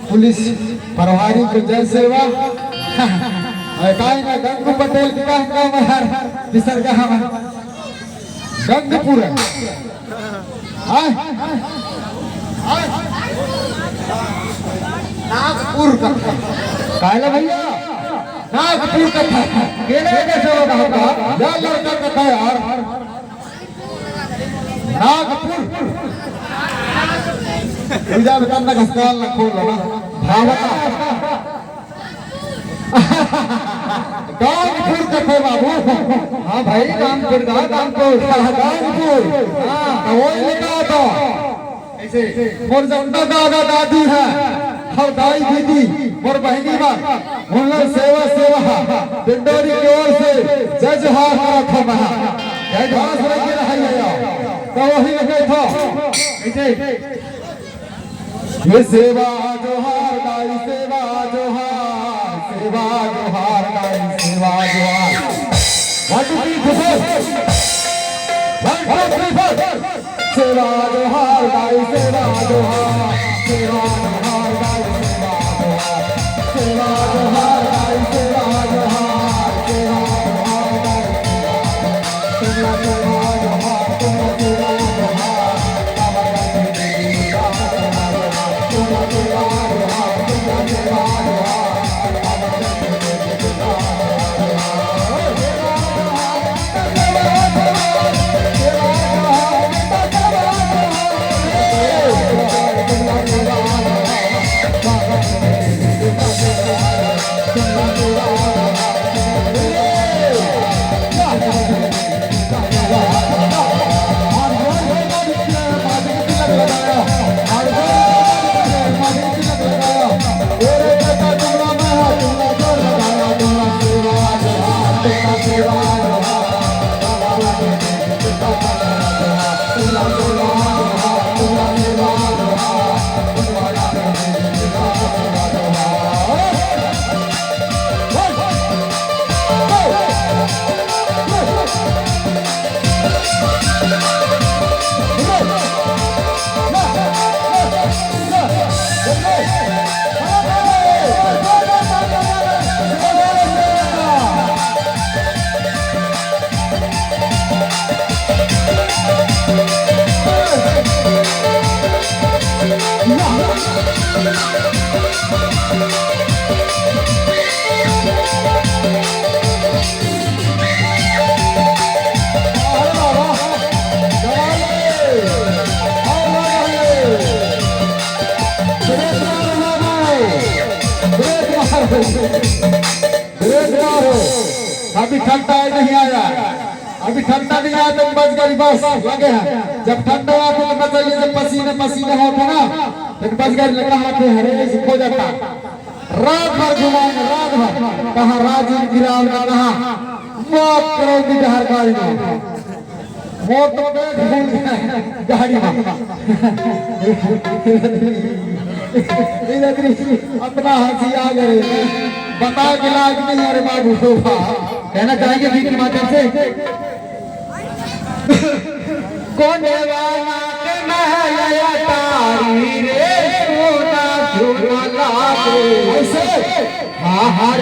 Police प्रभारी को जय सेवा ना गंगू पटेल का काम है बिसर का हम गंगपुर नागपुर का काला भैया नागपुर का केले कैसे होगा या लड़का का था यार नागपुर इधर बताना घसकाल ना खोलो ना भावता कानपुर का थे बाबू। हाँ भाई कानपुर का कानपुर हाँ वही लिखा था ऐसे मोर जनता दादा दादी है और दाई दीदी मोर बहनी बात उन लोग सेवा सेवा पिंडोरी की ओर से जय जोहार करा था महा जय जोहार से रही तो वही लिखे था ऐसे ये सेवा जोहार गाई सेवा जोहार गाई सेवा जोहार 1 2 3 सेवा जोहार गाई सेवा जोहार सेवा जोहार गाई सेवा जोहार सेवा जोहार गाई सेवा जोहार सेवा जोहार गाई सेवा जोहार सेवा जोहार अभी ठंडा नहीं आया अभी ठंडा नहीं आया तो बच गई बस लगे हैं जब ठंडा आया तो बताइए जब पसीने पसीने होते ना तो बच गई लगा हाथ हरे से खो जाता रात भर घुमाएंगे रात भर कहाँ राजीव गिराल का कहाँ मौत करोगी जहर गाड़ी में मौत तो बैठ भूल गाड़ी में अपना हंसी आ गए बता के लायक नहीं अरे बाबू कहना चाहेंगे बीच के माध्यम से कौन वाला के महया तारी रे सोना झूला ऐसे हाँ हाँ